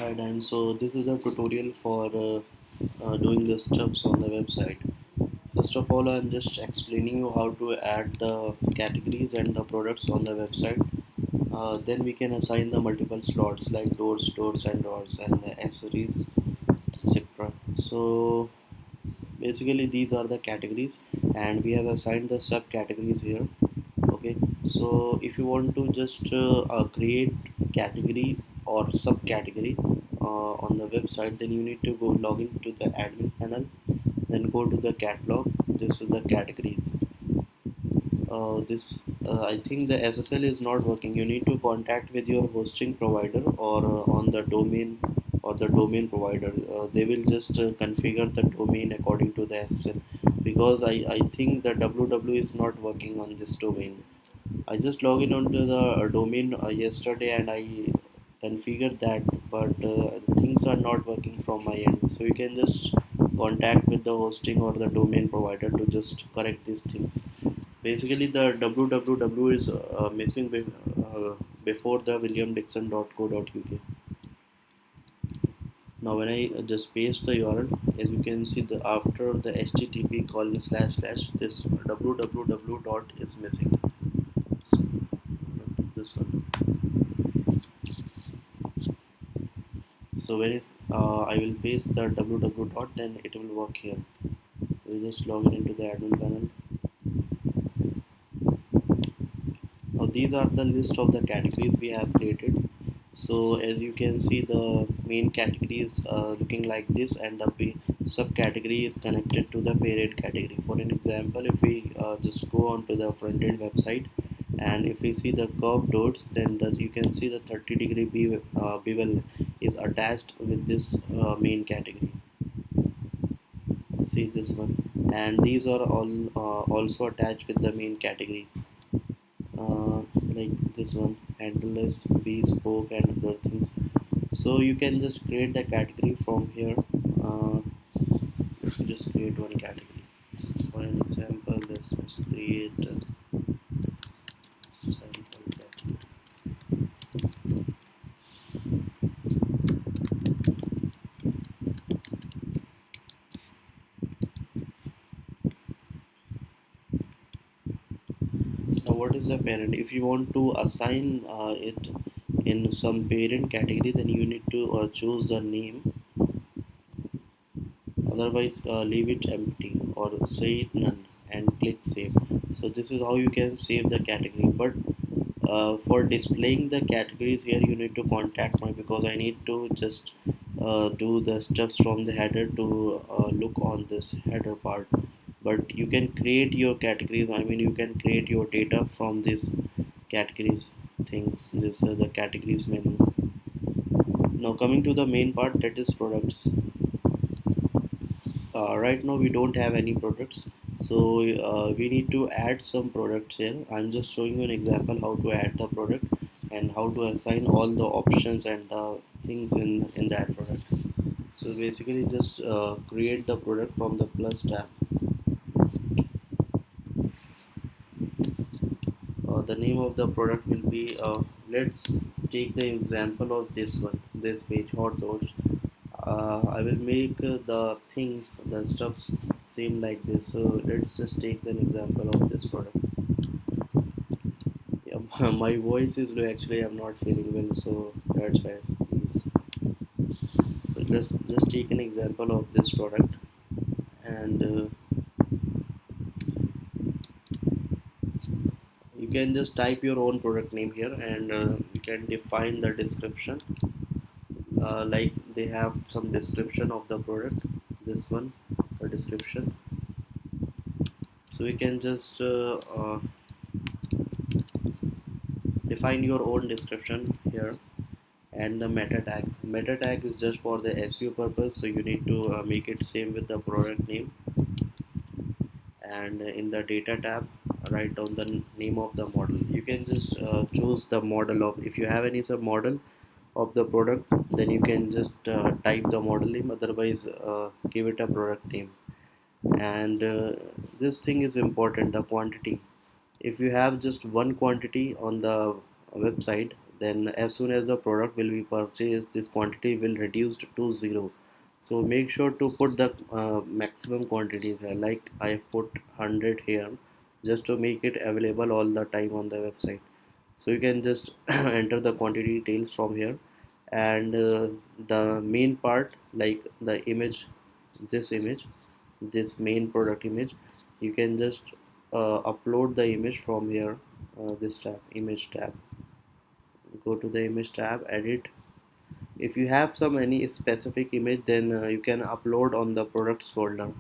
Right, and so this is a tutorial for doing the stuffs on the website. First of all, I'm just explaining you how to add the categories and the products on the website. Then we can assign the multiple slots like doors and doors, and the accessories, etc. So basically, these are the categories, and we have assigned the subcategories here. Okay, so if you want to just create category or subcategory on the website, then you need to go log into the admin panel, then go to the catalog. This is the categories. This I think the SSL is not working. You need to contact with your hosting provider or on the domain or the domain provider. They will just configure the domain according to the SSL, because I think the www is not working on this domain. I just log in onto the domain yesterday and I configured that, but things are not working from my end. So you can just contact with the hosting or the domain provider to just correct these things. Basically, the www is missing before the williamdixon.co.uk. Now, when I just paste the URL, as you can see, the after the http colon slash slash, this www dot is missing. So, this one. So when I will paste the www dot, then it will work here. We just log in into the admin panel. Now these are the list of the categories we have created. So as you can see, the main category is looking like this, and the subcategory is connected to the parent category. For an example, if we just go on to the front end website, and if we see the curved doors, then you can see the 30-degree bevel is attached with this main category. See this one, and these are all also attached with the main category, like this one, handleless, bespoke, and other things. So you can just create the category from here. uh, just create one category. For an example, let's just create a sample category. Now what is the parent? If you want to assign it in some parent category, then you need to choose the name. Otherwise, leave it empty or say it none and click save. So this is how you can save the category. But for displaying the categories here, you need to contact me, because I need to just do the steps from the header to look on this header part. But you can create your categories. I mean, you can create your data from these categories things. This the categories menu. Now coming to the main part, that is products. Right now we don't have any products, so we need to add some products here. I'm just showing you an example how to add the product and how to assign all the options and the things in that product. So basically just create the product from the plus tab. The name of the product will be, let's take the example of this one, this page, hot doors. I will make the things, the stuffs same like this. So let's just take an example of this product. Yeah, my voice is low. Actually, I'm not feeling well, so that's why. Please. So just take an example of this product, and you can just type your own product name here, and you can define the description. Like they have some description of the product. This one, the description. So you can just define your own description here. And the meta tag is just for the SEO purpose, so you need to make it same with the product name. And in the data tab, write down the name of the model. You can just choose the model of, if you have any sub model of the product, then you can just type the model name. Otherwise, give it a product name. And this thing is important, the quantity. If you have just one quantity on the website, then as soon as the product will be purchased, this quantity will reduce to zero. So make sure to put the maximum quantities here, like I have put 100 here, just to make it available all the time on the website. So you can just enter the quantity details from here, and the main part, like the image, this image, this main product image, you can just upload the image from here, this tab, image tab. Go to the image tab, edit. If you have some any specific image, then you can upload on the products folder.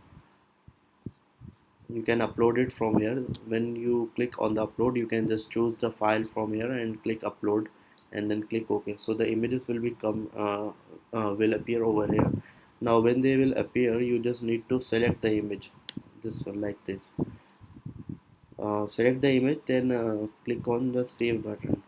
You can upload it from here. When you click on the upload, you can just choose the file from here and click upload, and then click OK. So the images will become will appear over here. Now when they will appear, you just need to select the image, this one, like this. Select the image, then click on the save button.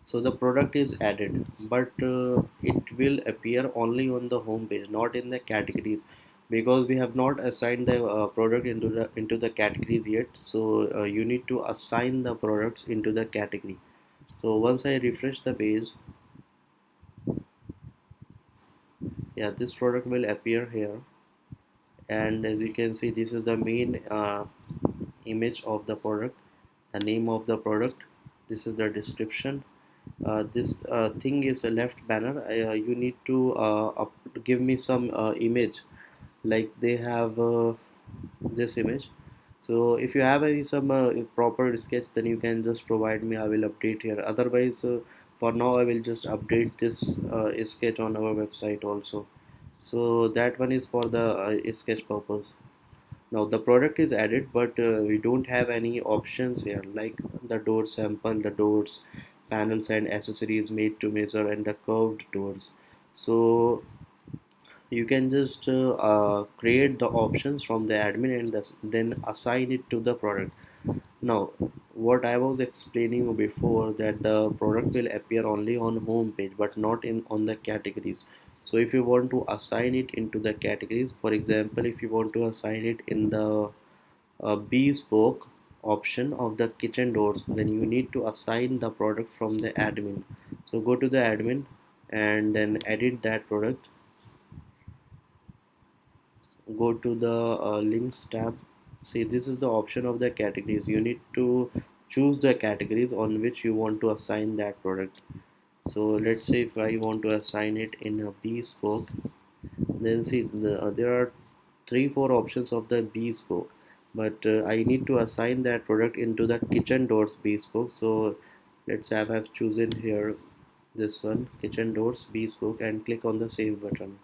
So the product is added, but it will appear only on the home page, not in the categories, because we have not assigned the product into the categories yet. So you need to assign the products into the category. So once I refresh the page, yeah, this product will appear here, and as you can see, this is the main image of the product, the name of the product, this is the description. This thing is a left banner. You need to give me some image, like they have this image. So if you have any some proper sketch, then you can just provide me, I will update here. Otherwise for now I will just update this sketch on our website also. So that one is for the sketch purpose. Now the product is added, but we don't have any options here, like the door sample, the doors, panels and accessories made to measure, and the curved doors. So you can just create the options from the admin, and then assign it to the product. Now, what I was explaining before, that the product will appear only on home page but not in on the categories. So if you want to assign it into the categories, for example, if you want to assign it in the bespoke option of the kitchen doors, then you need to assign the product from the admin. So go to the admin and then edit that product. Go to the links tab. See, this is the option of the categories. You need to choose the categories on which you want to assign that product. So let's say if I want to assign it in a bespoke, then see there are 3 4 options of the bespoke, but I need to assign that product into the kitchen doors bespoke. So let's say I've chosen here this one, kitchen doors bespoke, and click on the save button.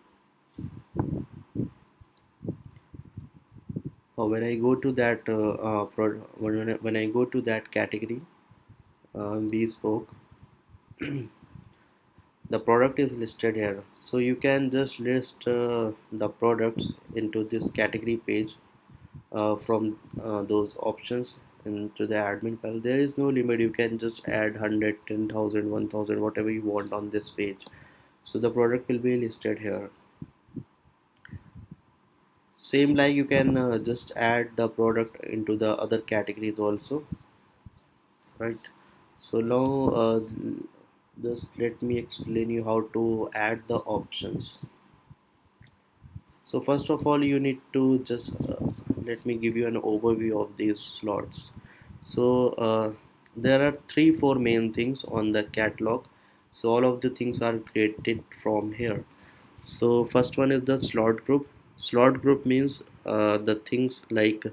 When I go to that when I go to that category, bespoke, the product is listed here. So you can just list the products into this category page from those options into the admin panel. There is no limit. You can just add 100, 10,000, 1,000, whatever you want on this page. So the product will be listed here. Same like you can just add the product into the other categories also, right? So now just let me explain you how to add the options. So first of all, you need to just let me give you an overview of these slots. So there are 3 4 main things on the catalog. So all of the things are created from here. So first one is the slot group. Slot group means the things like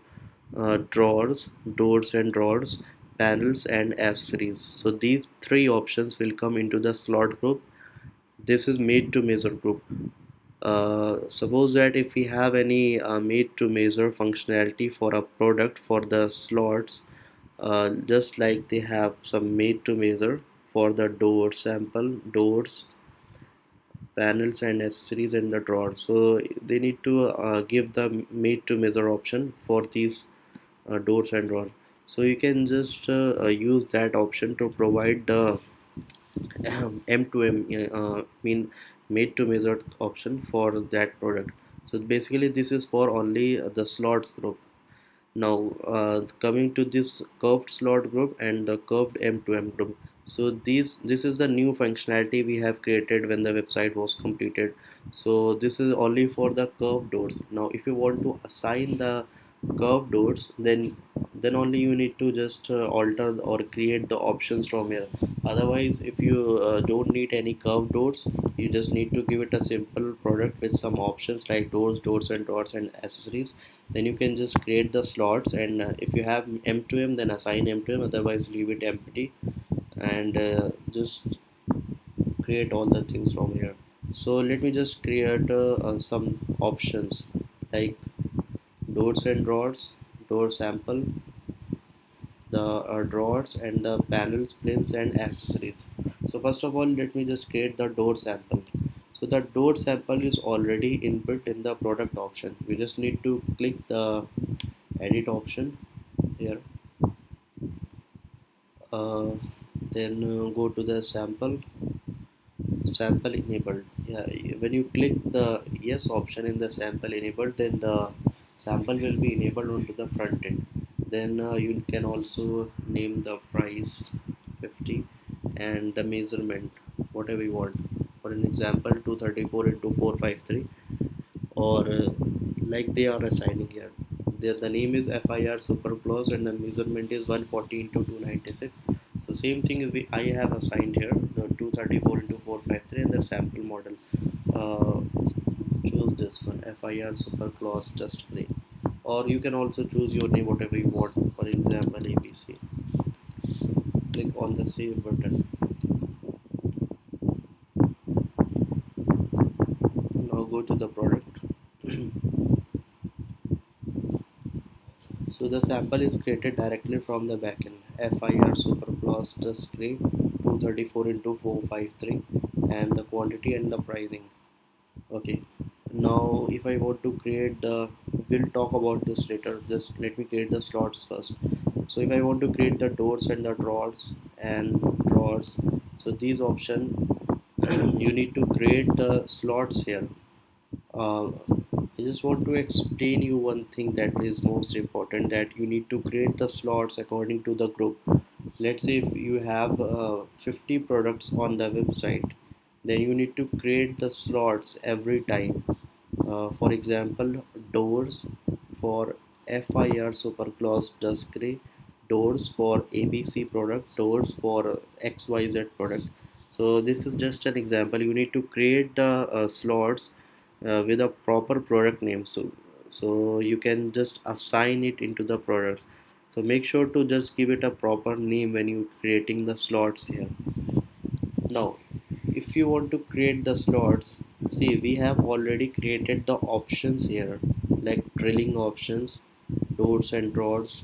drawers, doors and drawers, panels and accessories. So these 3 options will come into the slot group. This is made to measure group. Suppose that if we have any made to measure functionality for a product for the slots, just like they have some made to measure for the door sample, doors, panels and accessories, and the drawer. So they need to give the made to measure option for these doors and drawer. So you can just use that option to provide the M2M, mean made to measure option for that product. So basically this is for only the slots group. Now, coming to this curved slot group and the curved M2M group. So this is the new functionality we have created when the website was completed. So this is only for the curved doors. Now, if you want to assign the curved doors, then only you need to just alter or create the options from here. Otherwise, if you don't need any curved doors, you just need to give it a simple product with some options like doors and drawers and accessories. Then you can just create the slots, and if you have m2m, then assign m2m, otherwise leave it empty, and just create all the things from here. So let me just create some options like doors and drawers, door sample, the drawers, and the panels, plinths, and accessories. So first of all, let me just create the door sample. So the door sample is already inbuilt in the product option. You just need to click the edit option here, uh, then go to the sample enabled. Yeah, when you click the yes option in the sample enabled, then the sample will be enabled onto the front end. Then you can also name the price 50 and the measurement whatever you want. For an example, 234 into 453, or like they are assigning here. The name is FIR Super Plus and the measurement is 140 into 296. So same thing is I have assigned here the 234 into 453 and the sample model. Uh, Choose this one, FIR Super Plus Just Gray, or you can also choose your name whatever you want. For example, ABC. Click on the save button. Now go to the product. So the sample is created directly from the backend. FIR Superplus just create 234 into 453 and the quantity and the pricing. Okay. Now if I want to create the, we'll talk about this later. Just let me create the slots first. So if I want to create the doors and the drawers, so these option you need to create the slots here. I just want to explain you one thing that is most important, that you need to create the slots according to the group. Let's say if you have 50 products on the website, then you need to create the slots every time. For example, doors for FIR Superclass Dusk Gray, doors for ABC product, doors for XYZ product. So this is just an example. You need to create the slots with a proper product name. So you can just assign it into the products. So make sure to just give it a proper name when you creating the slots here. Now, if you want to create the slots, see we have already created the options here, like drilling options, doors and drawers,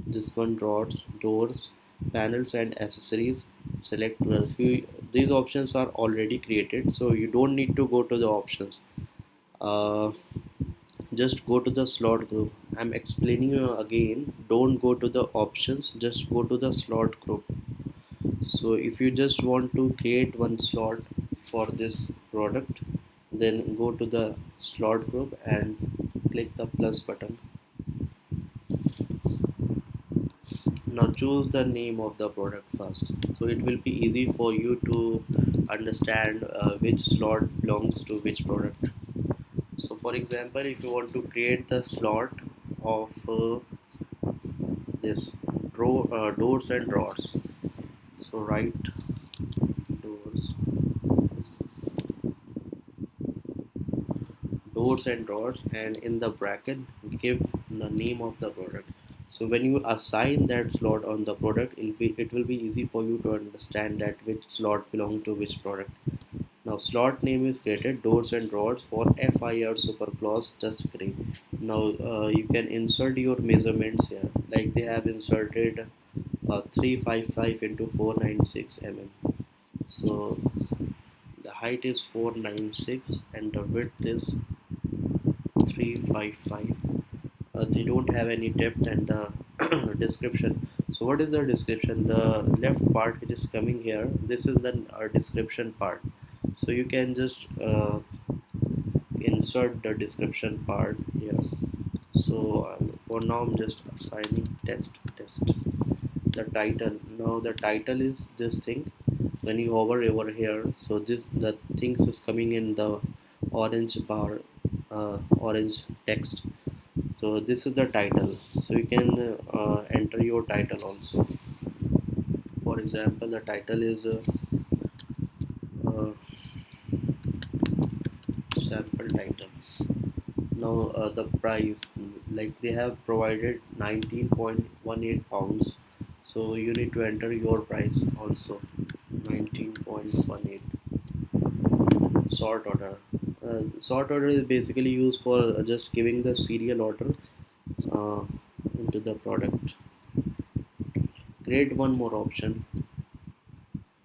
this one drawers, doors, panels and accessories, select colors. These options are already created, so you don't need to go to the options. Uh, just go to the slot group. I'm explaining you again. Don't go to the options, just go to the slot group. So if you just want to create one slot for this product, then go to the slot group and click the plus button. Now choose the name of the product first, so it will be easy for you to understand which slot belongs to which product. So for example, if you want to create the slot of this doors and drawers, so write doors and drawers, and in the bracket give the name of the product. So when you assign that slot on the product, it will be easy for you to understand that which slot belong to which product. Now slot name is created, doors and drawers for FIR Super Clause Just Gray. Now you can insert your measurements here, like they have inserted 355 into 496 mm. So the height is 496 and the width is 355. They don't have any depth and the description. So what is the description? The left part which is coming here, this is the description part. So you can just insert the description part here. So for now I'm just assigning test. The title, now the title is this thing. When you hover over here, so this the things is coming in the orange bar, orange text. So this is the title. So you can enter your title also. For example, the title is uh, sample title. Now the price, like they have provided 19.18 pounds, so you need to enter your price also. 19.18. Sort order. Sort order is basically used for just giving the serial order uh, into the product. Create one more option.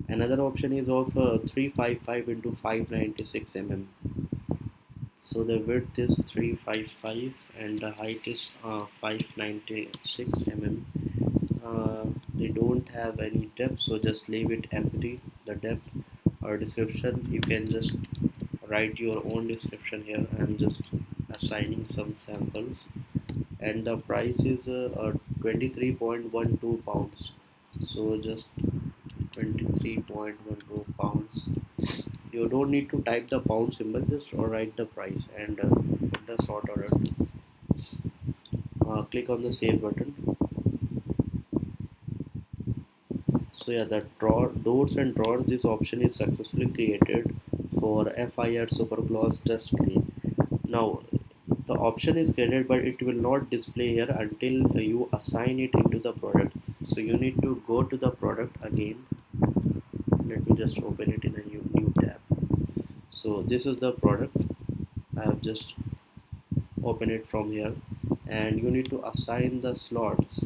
Another option is of 355 into 596 mm. So the width is 355 and the height is 596 mm. They don't have any depth, so just leave it empty. The depth or description, you can just write your own description here. I'm just assigning some samples, and the price is 23.12 pounds. So just 23.12 pounds. You don't need to type the pound symbol, just write the price and put the sort order. Click on the save button. So yeah, the doors and drawers, this option is successfully created for FIR Supergloss Dust Clean. Now the option is created, but it will not display here until you assign it into the product. So you need to go to the product again. Let me just open it in a new tab. So this is the product. I have just opened it from here, and you need to assign the slots,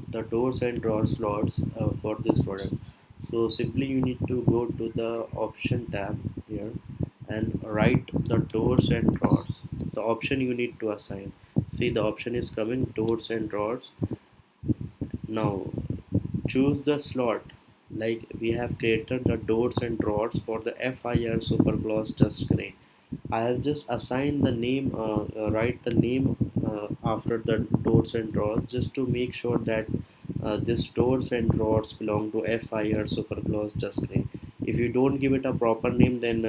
the doors and drawer slots for this product. So simply you need to go to the option tab here and write the doors and drawers, the option you need to assign. See, the option is coming, doors and drawers. Now choose the slot. Like we have created the doors and drawers for the FIR Supergloss Dust Gray. I have just assigned the name, write the name after the doors and drawers, just to make sure that this doors and drawers belong to FIR Supergloss Dust Gray. If you don't give it a proper name, then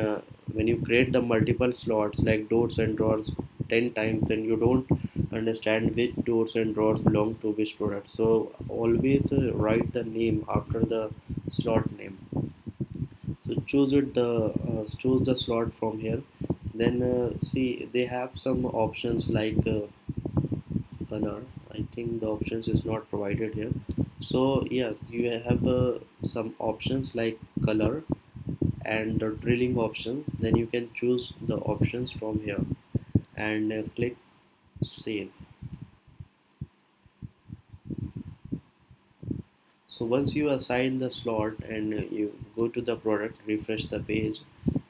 when you create the multiple slots like doors and drawers 10 times, then you don't understand which doors and drawers belong to which product. So always write the name after the slot name. So choose the slot from here. Then see, they have some options like color. I think the options is not provided here. So yeah, you have some options like color and the drilling option. Then you can choose the options from here and click save. So once you assign the slot and you go to the product, refresh the page,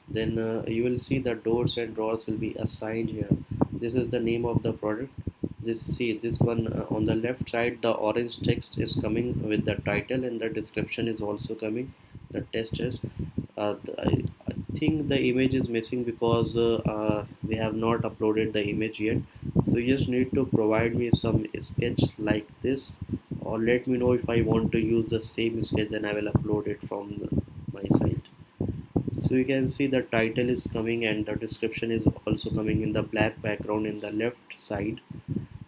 then you will see the doors and drawers will be assigned here. This is the name of the product. This one on the left side, the orange text is coming with the title, and the description is also coming, the test is I think the image is missing because we have not uploaded the image yet. So you just need to provide me some sketch like this, or let me know if I want to use the same sketch, then I will upload it from my site. So you can see the title is coming and the description is also coming in the black background in the left side,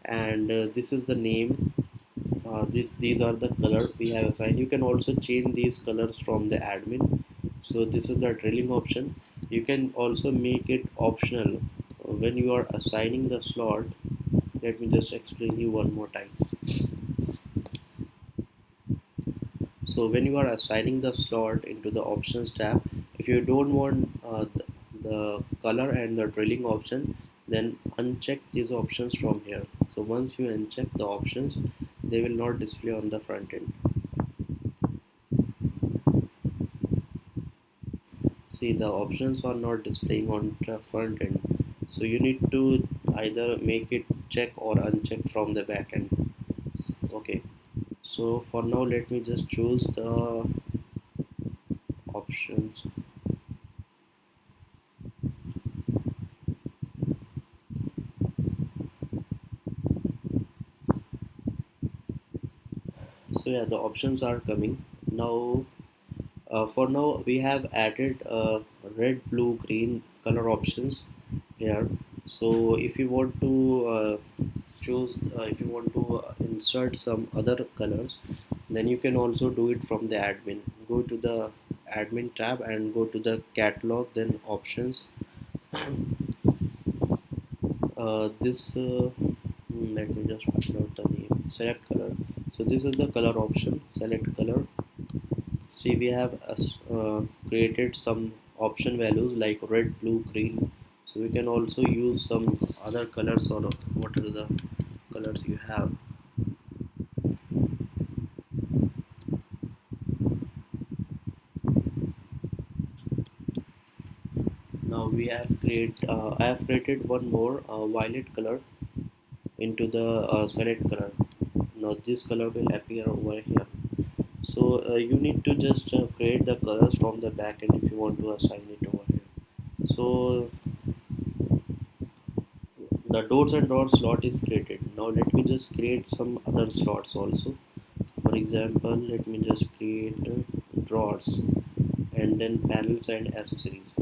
and this is the name. These are the color we have assigned. You can also change these colors from the admin. So this is the drilling option. You can also make it optional when you are assigning the slot. Let me just explain you one more time. So when you are assigning the slot into the options tab, if you don't want the color and the drilling option, then uncheck these options from here. So once you uncheck the options, they will not display on the front end. See, the options are not displaying on the front end. So you need to either make it check or uncheck from the back end. Okay. So for now, let me just choose the options. So yeah, the options are coming now. For now, we have added red, blue, green color options here. So if you want to choose, if you want to insert some other colors, then you can also do it from the admin. Go to the admin tab and go to the catalog, then options. Let me just find out the name. Select color. So this is the color option. Select color. See, we have created some option values like red, blue, green. So we can also use some other colors, or what are the colors you have. Now we have I have created one more violet color into the select color. Now this color will appear over here. So you need to just create the colors from the backend if you want to assign it over here. So the dots and dots slot is created. Now let me just create some other slots also. For example, let me just create drawers and then panels and accessories.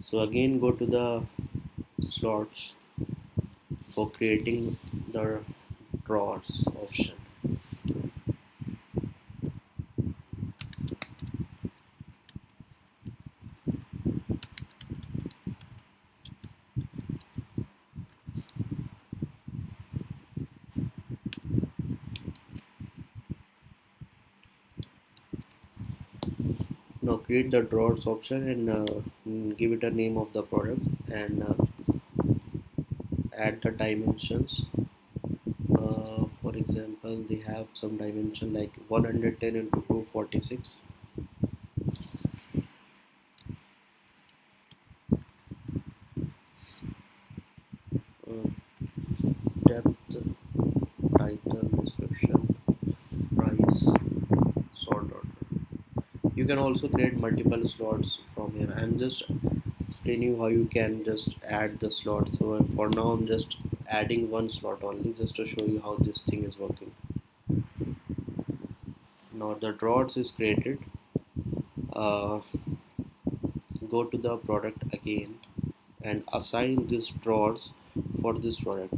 So again go to the slots for creating the drawers option. Now create the drawers option and give it a name of the product and add the dimensions. For example, they have some dimension like 110 into 246. Uh, Depth, title, description, price, sort order. You can also create multiple slots from here. I'm just explaining how you can just add the slots. So for now, I'm just adding one slot only just to show you how this thing is working. Now the drawers is created. Uh, Go to the product again and assign these drawers for this product,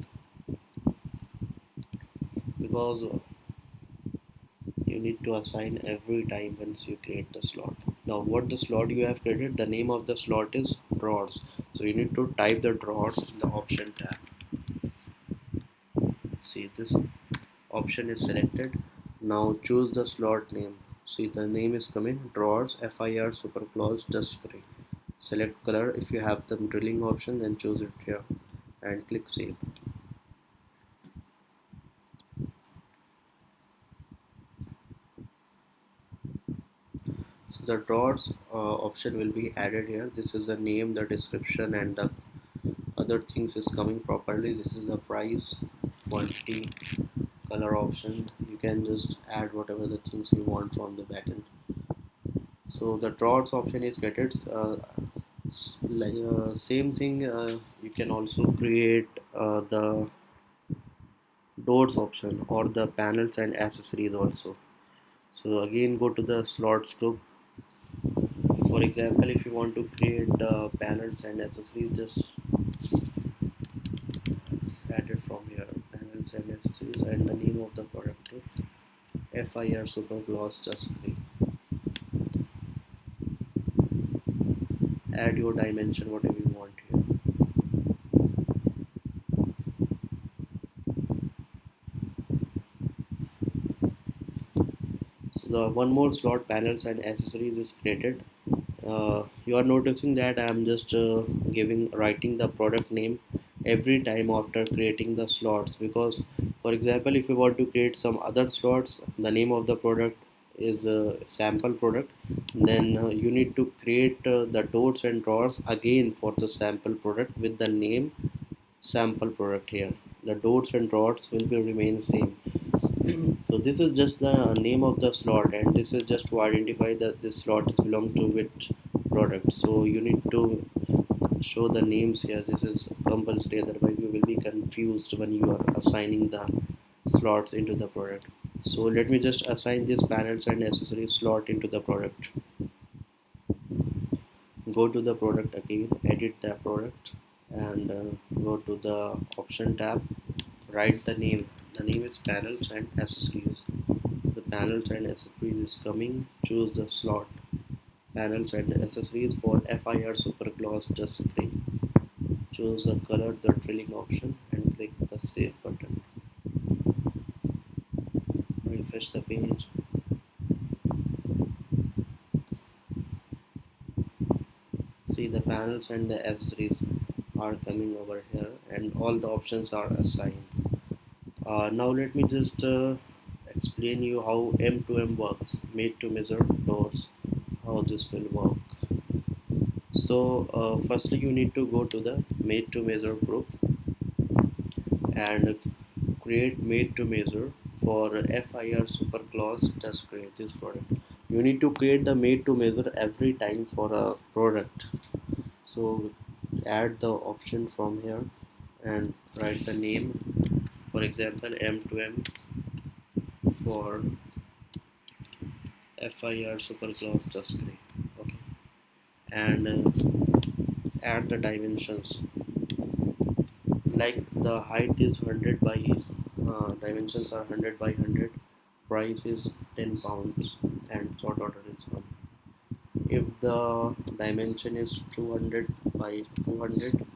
because you need to assign every time once you create the slot. Now what the slot you have created, the name of the slot is drawers, so you need to type the drawers in the option tab. See, this option is selected. Now choose the slot name. See, the name is coming drawers FIR super clause just gray. Select color. If you have the drilling option, then choose it here and click save. So the drawers option will be added here. This is the name, the description, and the other things is coming properly. This is the price, quantity, color option. You can just add whatever the things you want from the backend. So the drawers option is created. Same thing. You can also create the doors option or the panels and accessories also. So again, go to the slots group. For example, if you want to create panels and accessories, just add it from here. Panels and accessories, and the name of the product is FIR Super Gloss Just Grey. Add your dimension, whatever you want here. So the one more slot, panels and accessories, is created. You are noticing that I am just writing the product name every time after creating the slots, because for example, if you want to create some other slots, the name of the product is a sample product, then you need to create the doors and drawers again for the sample product with the name sample product here. The doors and drawers will be remain same. So this is just the name of the slot, and this is just to identify that this slot is belong to which product. So you need to show the names here. This is compulsory, otherwise you will be confused when you are assigning the slots into the product. So let me just assign these panels and accessories slot into the product. Go to the product again, edit the product, and go to the option tab. Write the name. The name is panels and accessories. The panels and accessories is coming. Choose the slot panels and accessories for FIR super gloss dust spray. Choose the color, the drilling option, and click the save button. Refresh the page. See, the panels and the accessories are coming over here, and all the options are assigned. Now let me just explain you how M2M works, made to measure doors, how this will work. So firstly you need to go to the made to measure group and create made to measure for FIR super gloss dust spray, this product. You need to create the made to measure every time for a product. So add the option from here and write the name, for example M2M for FIR super gloss dust spray. Okay, and add the dimensions, like the height is 100 by dimensions are 100 by 100, price is 10 pounds, and sort order is 1. If the dimension is 200 by 200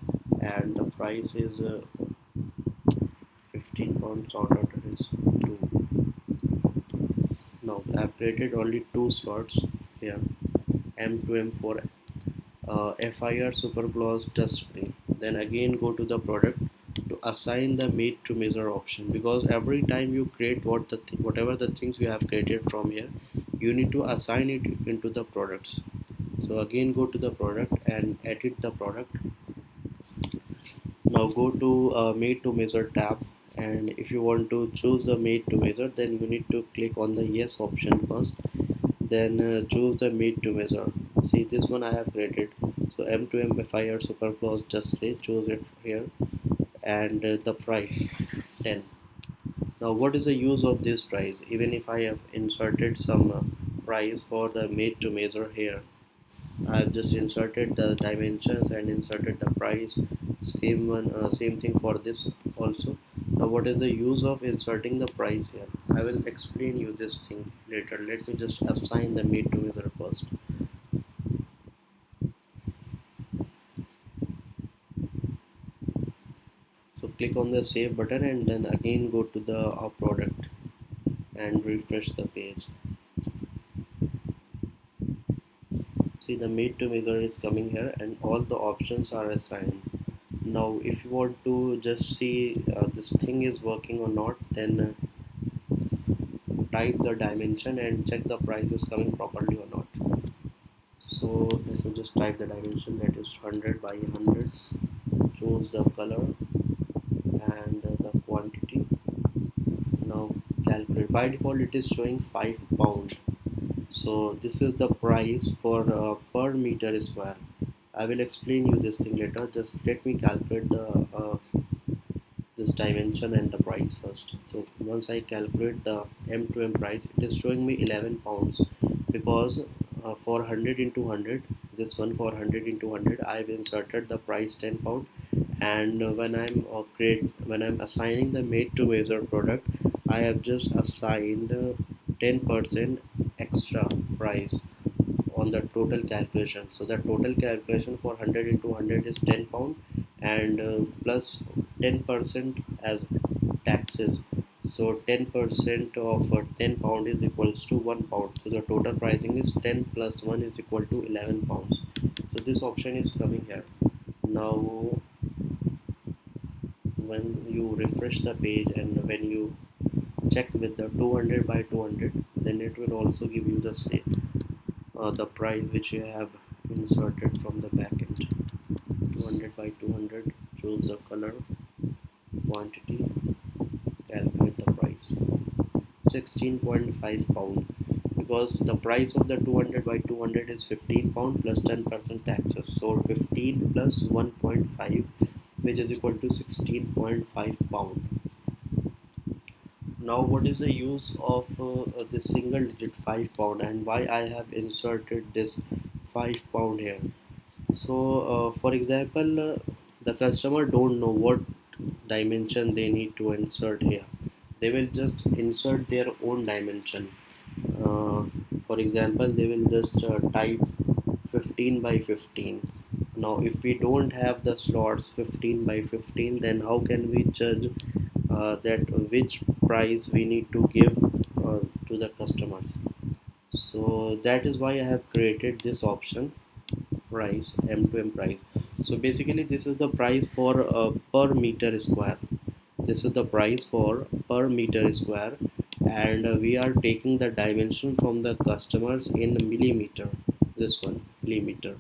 and the price is 15 pounds, sort order is 2. Now I've created only two slots here, M2M for FIR super gloss dust spray. Then again go to the product to assign the made to measure option, because every time you create whatever the things you have created from here, you need to assign it into the products. So again go to the product and edit the product. Now go to made to measure tab, and if you want to choose the made to measure, then you need to click on the yes option first, then choose the made to measure. See, this one I have created, so M2M FIR super gloss just choose it here, and the price 10. Now what is the use of this price? Even if I have inserted some price for the made to measure here, I have just inserted the dimensions and inserted the price. Same one, same thing for this also. Now what is the use of inserting the price here? I will explain you this thing later. Let me just assign the made to measure first. So click on the save button and then again go to the product and refresh the page. See, the made to measure is coming here and all the options are assigned. Now if you want to just see this thing is working or not, then type the dimension and check the price is coming properly or not. So let me just type the dimension, that is 100 by 100. Choose the color and the quantity. Now calculate. By default it is showing 5 pound. So this is the price for per meter square. I will explain you this thing later. Just let me calculate the this dimension and the price first. So once I calculate the M2M price, it is showing me 11 pounds, because for 100 into 100, this one for 100 into 100, I've inserted the price 10 pound, and when I'm assigning the made to measure product, I have just assigned 10% extra price on the total calculation. So the total calculation for 100 into 100 is 10 pound, and plus 10% as taxes. So 10% of 10 pound is equals to 1 pound. So the total pricing is 10 plus 1 is equal to 11 pounds. So this option is coming here. Now when you refresh the page and when you check with the 200 by 200, then it will also give you the same the price which you have inserted from the backend. 200 by 200, choose the color, quantity, calculate the price, 16.5 pound, because the price of the 200 by 200 is 15 pound plus 10% taxes. So 15 plus 1.5, which is equal to 16.5 pound. Now what is the use of this single digit 5 pound, and why I have inserted this 5 pound here? So for example, the customer don't know what dimension they need to insert here. They will just insert their own dimension. uh, for example, they will just type 15 by 15. Now if we don't have the slots 15 by 15, then how can we judge that which price we need to give to the customers? So that is why I have created this option, price, m2m price. So basically this is the price for per meter square. This is the price for per meter square, and we are taking the dimension from the customers in millimeter. This one, millimeter.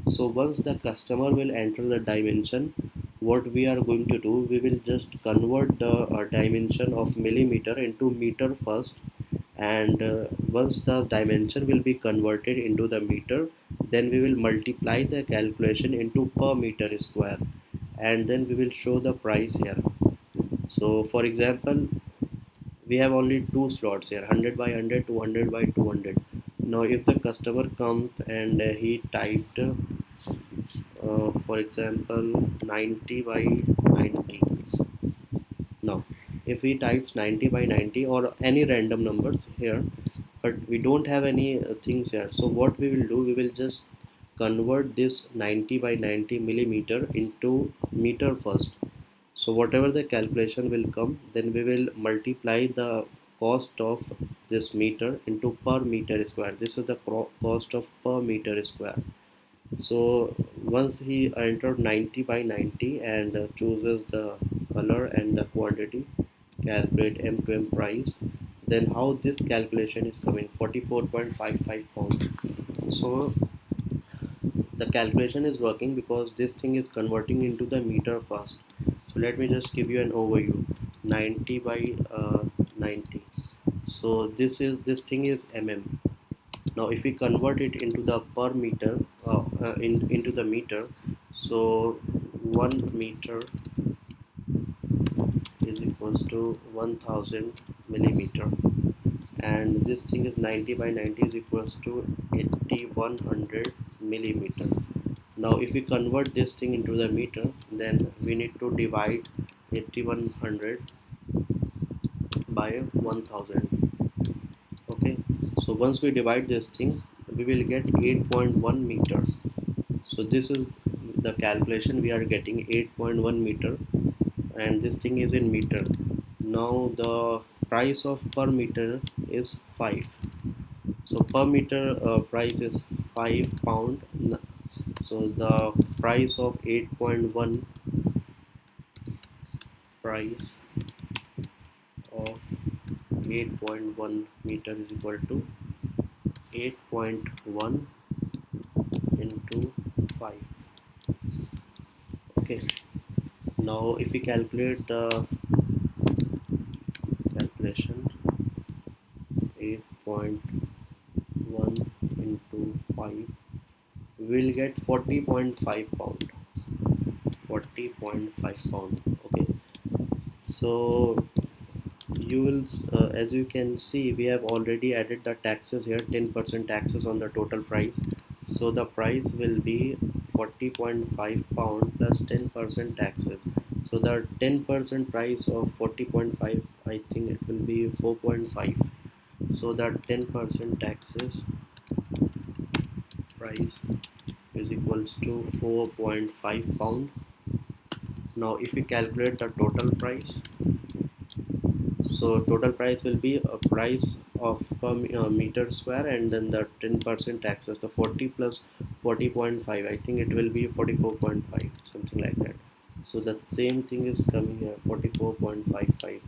So once the customer will enter the dimension, what we are going to do, we will just convert the dimension of millimeter into meter first, and once the dimension will be converted into the meter, then we will multiply the calculation into per meter square, and then we will show the price here. So for example, we have only two slots here, 100 by 100, 200 by 200. Now if the customer comes and he typed for example 90 by 90. Now if he types 90 by 90 or any random numbers here, but we don't have any things here, so what we will do, we will just convert this 90 by 90 millimeter into meter first. So whatever the calculation will come, then we will multiply the cost of this meter into per meter square. This is the cost of per meter square. So once he entered 90 by 90 and chooses the color and the quantity, calculate m to m price, then how this calculation is coming, 44.55 pounds. So the calculation is working because this thing is converting into the meter first. So let me just give you an overview. 90 by 90. So this thing is mm. Now if we convert it into the per meter, into the meter, so 1 meter is equals to 1000 millimeter, and this thing is 90 by 90 is equals to 8100 millimeter. Now if we convert this thing into the meter, then we need to divide 8100 by 1000. Okay, so once we divide this thing, we will get 8.1 meter. So this is the calculation, we are getting 8.1 meter, and this thing is in meter. Now the price of per meter is 5. So per meter price is 5 pound. So the price of 8.1, price of 8.1 meter is equal to 8.1 into 5. Okay, now if we calculate the calculation, 8.1 into 5, we will get 40.5 pound. 40.5 pound. Okay, so you will as you can see, we have already added the taxes here, 10% taxes on the total price. So the price will be 40.5 pound plus 10% taxes. So the 10% price of 40.5, I think it will be 4.5. So that 10% taxes price is equals to 4.5 pound. Now if we calculate the total price, so total price will be a price of per meter square, and then the 10% taxes, the 40 plus 40.5, I think it will be 44.5, something like that. So the same thing is coming here, 44.55.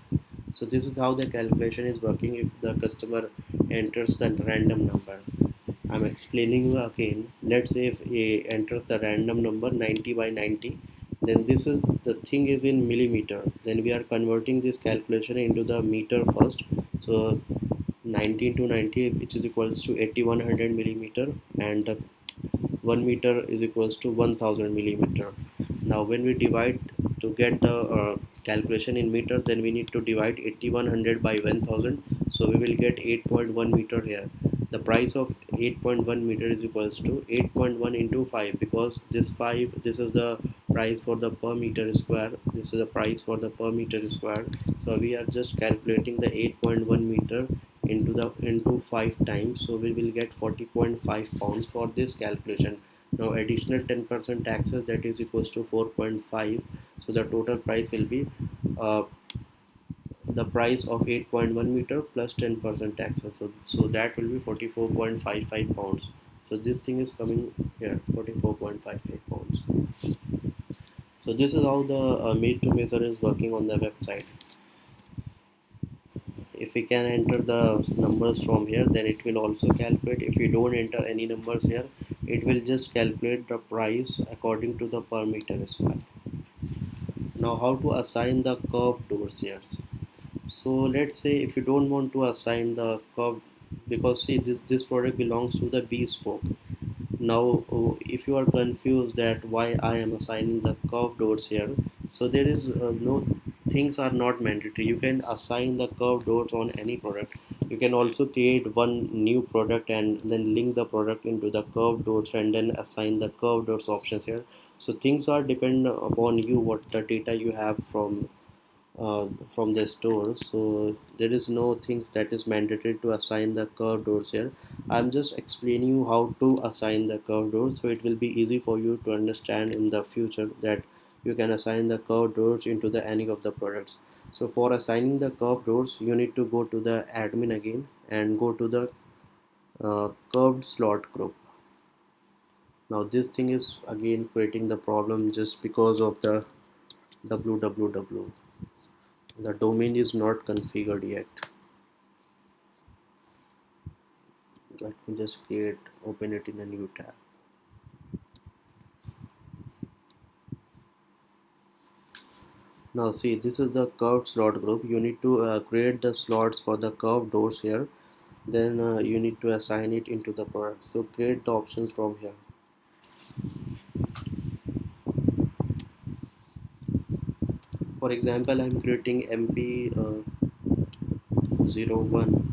So this is how the calculation is working if the customer enters the random number. I'm explaining you again. Let's say if he enters the random number 90 by 90, then this is the thing is in millimeter. Then we are converting this calculation into the meter first. So 90 into 90, which is equals to 8100 millimeter, and the 1 meter is equals to 1000 millimeter. Now when we divide to get the calculation in meter, then we need to divide 8100 by 1000, so we will get 8.1 meter here. The price of 8.1 meter is equals to 8.1 into 5, because this 5, this is the price for the per meter square, this is the price for the per meter square. So we are just calculating the 8.1 meter into 5 times, so we will get 40.5 pounds for this calculation. Now additional 10% taxes, that is equals to 4.5, so the total price will be uh, the price of 8.1 meter plus 10% taxes, so that will be 44.55 pounds. So this thing is coming here, 44.55 pounds. So this is how the made to measure is working on the website. If we can enter the numbers from here, then it will also calculate. If you don't enter any numbers here, it will just calculate the price according to the per meter square. Now how to assign the curved doors here? So let's say if you don't want to assign the curved, because see, this product belongs to the bespoke. Now if you are confused that why I am assigning the curved doors here, so there is no, things are not mandatory. You can assign the curved doors on any product. You can also create one new product and then link the product into the curved doors and then assign the curved doors options here. So things are depend upon you, what the data you have uh, from the store. So there is no things that is mandatory to assign the curved doors here. I'm just explaining you how to assign the curved doors, so it will be easy for you to understand in the future that you can assign the curved doors into the any of the products. So for assigning the curved doors, you need to go to the admin again and go to the curved slot group. Now this thing is again creating the problem just because of the www, the domain is not configured yet. Let me just open it in a new tab. Now see, this is the curved slot group. You need to create the slots for the curved doors here. Then you need to assign it into the product. So create the options from here. For example, I'm creating MP01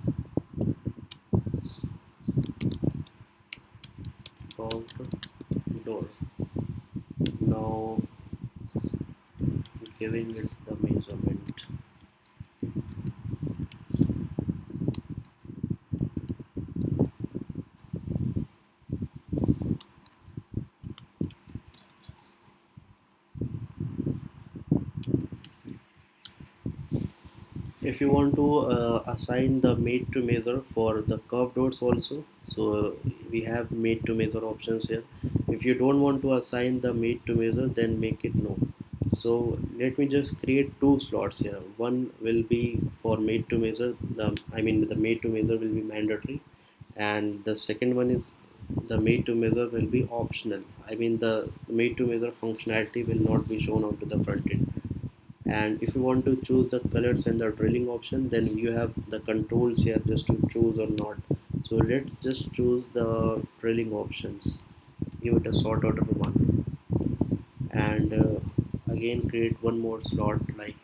curved door. Now giving it the measurement. If you want to assign the made to measure for the curved doors also, so we have made to measure options here. If you don't want to assign the made to measure, then make it no. So let me just create two slots here. One will be for made to measure, the made to measure will be mandatory, and the second one is the made to measure will be optional. The made to measure functionality will not be shown onto the front end. And if you want to choose the colors and the drilling option, then you have the controls here just to choose or not. So let's just choose the drilling options, give it a sort order one, and again create one more slot like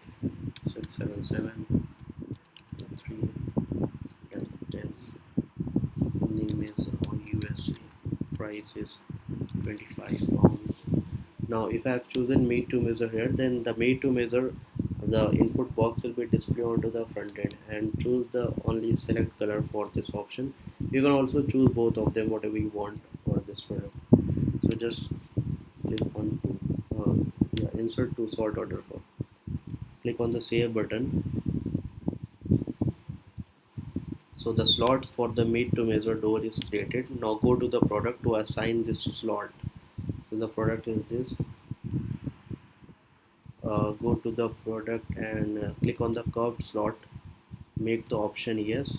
677 3 10. Name is USA, price is 25 pounds. Now if I have chosen made to measure here, then the made to measure, the input box will be displayed onto the front end, and choose the only select color for this option. You can also choose both of them, whatever you want for this product. So just click on to insert to sort order for. Click on the save button. So the slots for the made to measure door is created. Now go to the product to assign this slot. So the product is this. Go to the product and click on the curved slot, make the option yes,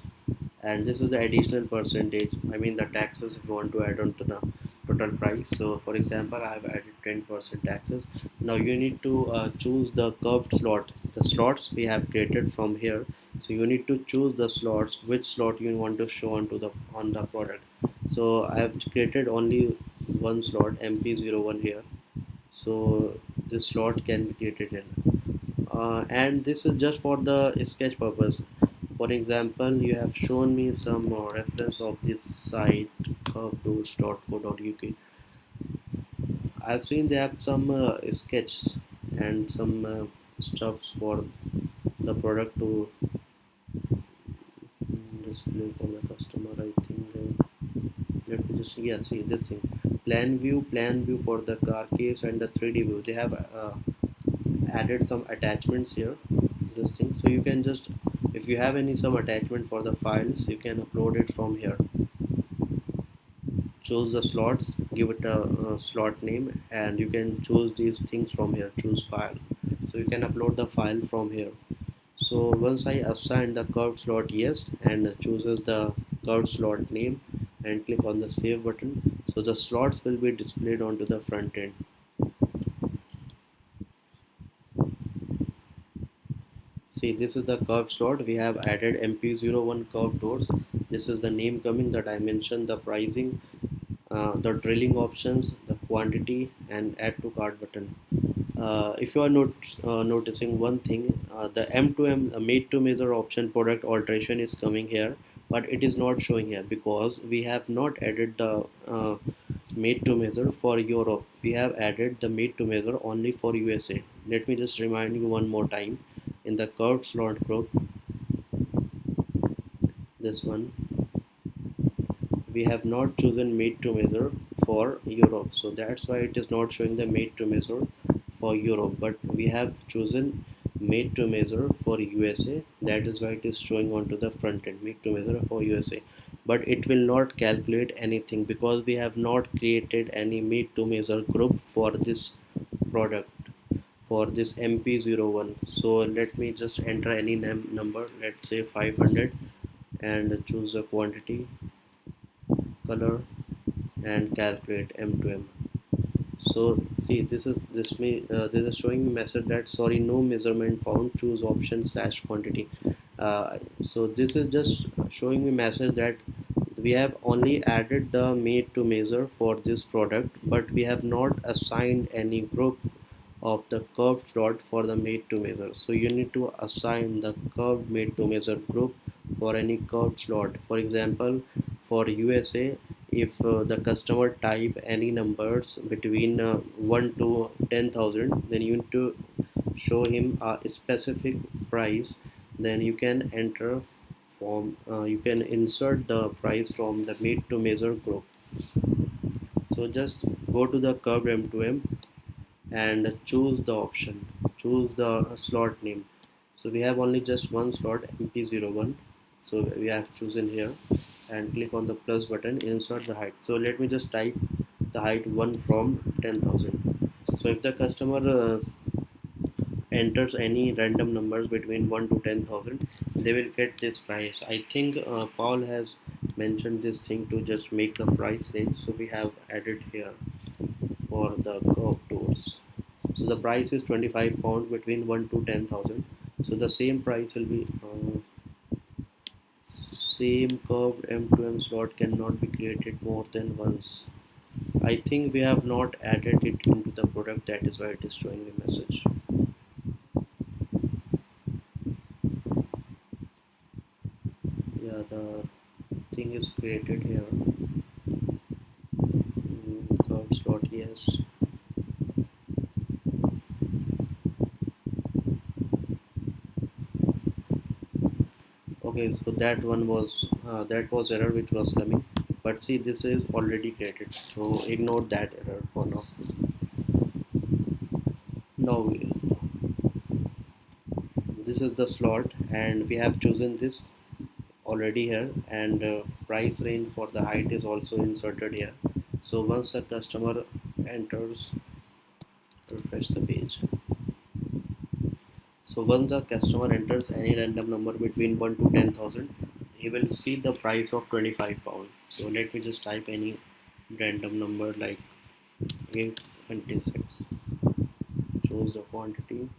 and this is the additional percentage, the taxes, if you want to add on to the total price. So for example, I have added 10% taxes. Now you need to choose the curved slot, the slots we have created from here. So you need to choose the slots, which slot you want to show on the product. So I have created only one slot, MP01 here. So this slot can be created here. And this is just for the sketch purpose. For example, you have shown me some reference of this site curvedoors.co.uk. I've seen they have some sketches and some stuffs for the product to display for the customer. I think let me just, yeah, see this thing, plan view for the car case and the 3D view. They have added some attachments here, this thing, so you can just, if you have any some attachment for the files, you can upload it from here. Choose the slots, give it a slot name, and you can choose these things from here. Choose file, so you can upload the file from here. So once I assign the curved slot yes, and chooses the curved slot name, and click on the save button, so the slots will be displayed onto the front end. See, this is the curved slot. We have added MP01 curved doors. This is the name coming, the dimension, the pricing, the drilling options, the quantity, and add to cart button. If you are noticing one thing, the M2M made to measure option product alteration is coming here, but it is not showing here because we have not added the made to measure for Europe. We have added the made to measure only for USA. Let me just remind you one more time. In the curved slot group, this one, we have not chosen made to measure for Europe, so that's why it is not showing the made to measure for Europe, but we have chosen made to measure for USA. That is why it is showing onto the front end, made to measure for USA. But it will not calculate anything because we have not created any made to measure group for this product, for this MP01. So let me just enter any number, let's say 500, and choose the quantity, color, and calculate M to M. So see, this is showing me message that sorry, no measurement found, choose option slash quantity. So this is just showing me message that we have only added the made to measure for this product, but we have not assigned any group of the curved slot for the made to measure. So you need to assign the curved made to measure group for any curved slot. For example, for USA, if the customer type any numbers between 1 to 10,000, then you need to show him a specific price. Then you can enter from you can insert the price from the made to measure group. So just go to the curved M2M and choose the option, choose the slot name. So we have only just one slot, MP01, so we have chosen here, and click on the plus button, insert the height. So let me just type the height 1 from 10,000. So if the customer enters any random numbers between 1 to 10,000, they will get this price. I think Paul has mentioned this thing to just make the price range, so we have added here for the curve doors. So the price is £25 between 1 to 10,000. So the same price will be same curved M2M slot cannot be created more than once. I think we have not added it into the product, that is why it is showing the message. Yeah, the thing is created here. Curved slot, yes. Okay, so that was error which was coming, but see, this is already created, so ignore that error for now. Now this is the slot, and we have chosen this already here, and price range for the height is also inserted here. So once the customer enters, refresh the page. So once the customer enters any random number between 1 to 10,000, he will see the price of £25. So let me just type any random number like 826. Choose the quantity,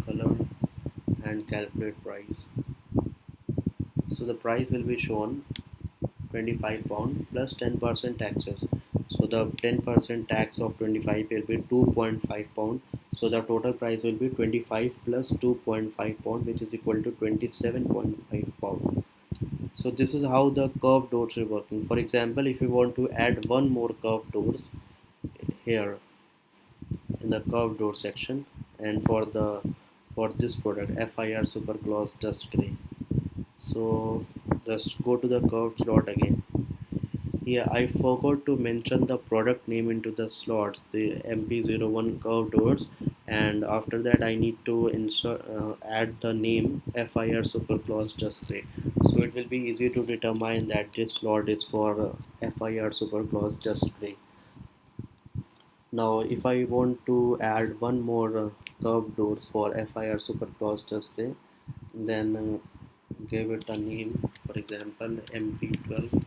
color, and calculate price. So the price will be shown £25 plus 10% taxes. So the 10% tax of 25 will be 2.5 pound. So the total price will be 25 plus 2.5 pound, which is equal to 27.5 pound. So this is how the curved doors are working. For example, if you want to add one more curved doors here in the curved door section, and for this product FIR super gloss dust gray, so just go to the curved slot again. Yeah, I forgot to mention the product name into the slots, the MP01 curved doors, and after that I need to insert add the name FIR super gloss dust gray. So it will be easy to determine that this slot is for FIR super gloss dust gray. Now, if I want to add one more curved doors for FIR super gloss dust gray, then give it a name. For example, MP12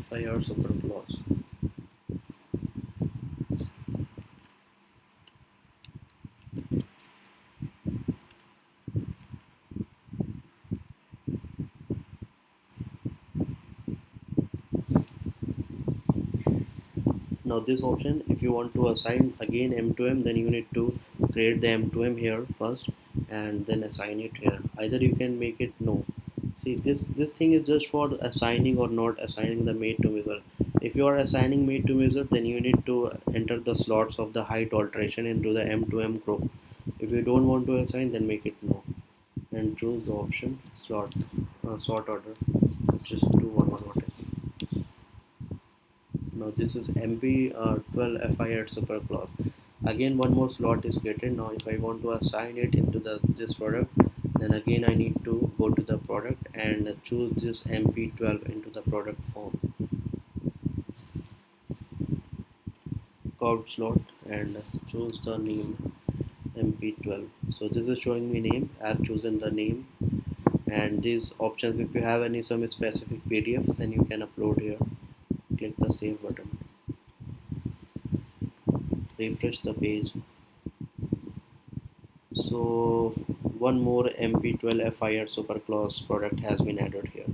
FIR super gloss. Now this option, if you want to assign again M2M, then you need to create the M2M here first and then assign it here. Either you can make it no. See, this thing is just for assigning or not assigning the made to measure. If you are assigning made to measure, then you need to enter the slots of the height alteration into the M2M group. If you don't want to assign, then make it no and choose the option slot sort order. Just do one more time. Now this is MP12 FIR super clause. Again one more slot is created. Now if I want to assign it into this product, then again I need to go to the product and choose this MP12 into the product form curved slot and choose the name MP12. So this is showing me name. I have chosen the name, and these options, if you have any some specific PDF, then you can upload here. Click the save button, refresh the page. So one more MP12 FIR super clause product has been added here.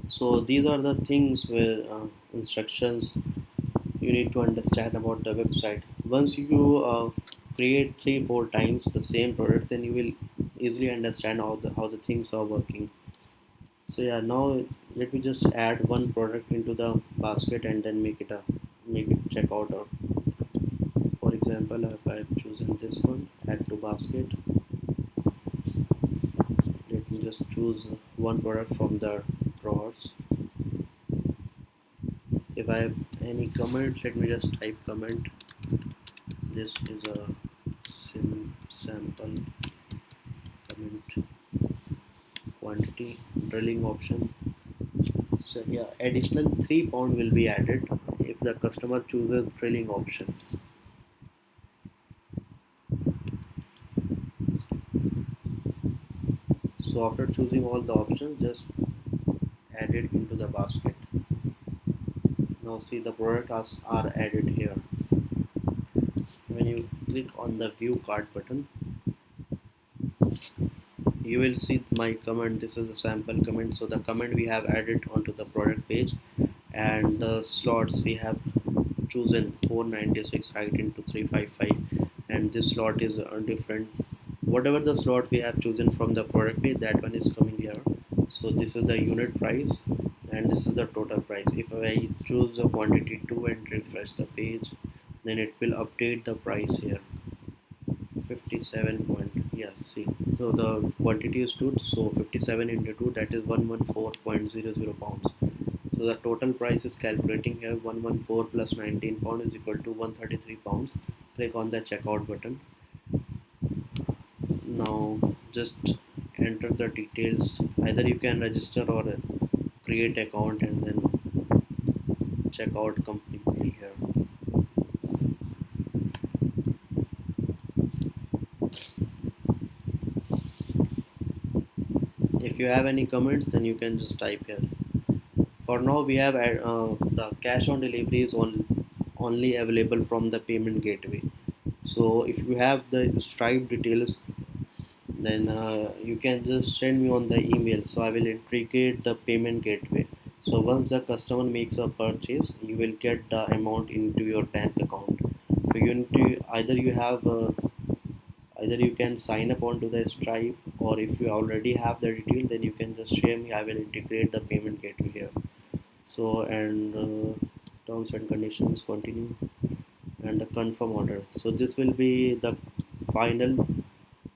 So these are the things where instructions you need to understand about the website. Once you create 3-4 times the same product, then you will easily understand how the things are working. So yeah, now let me just add one product into the basket and then make it checkout out. For example, if I've chosen this one, add to basket, let me just choose one product from the drawers. If I have any comment, let me just type comment. This is a sample comment quantity drilling option. So yeah, additional 3 pound will be added if the customer chooses drilling option. So after choosing all the options, just add it into the basket. Now see, the products are added here. When you click on the view cart button, you will see my comment. This is a sample comment. So the comment we have added onto the product page, and the slots we have chosen 496 height into 355, and this slot is different. Whatever the slot we have chosen from the product page, that one is coming here. So this is the unit price and this is the total price. If I choose the quantity 2 and refresh the page, then it will update the price here. 57 point, yeah, see, so the quantity is 2, so 57 into 2, that is 114.00 pounds. So the total price is calculating here. 114 plus 19 pound is equal to 133 pounds. Click on the checkout button. Now just enter the details. Either you can register or create account and then check out completely here. If you have any comments, then you can just type here. For now we have the cash on delivery is only available from the payment gateway. So if you have the Stripe details, then you can just send me on the email, so I will integrate the payment gateway. So once the customer makes a purchase, you will get the amount into your bank account. So you need to either you have either you can sign up onto the Stripe, or if you already have the detail, then you can just share me. I will integrate the payment gateway here. So and terms and conditions continue, and the confirm order. So this will be the final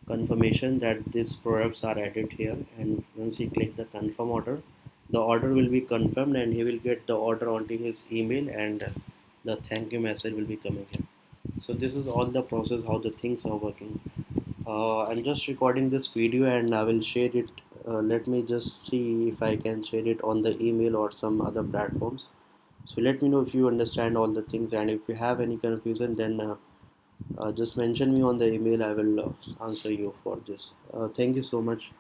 confirmation that these products are added here, and once he click the confirm order, the order will be confirmed and he will get the order onto his email, and the thank you message will be coming here. So this is all the process how the things are working. I'm just recording this video and I will share it. Let me just see if I can share it on the email or some other platforms. So let me know if you understand all the things, and if you have any confusion, then just mention me on the email. I will answer you for this. Thank you so much.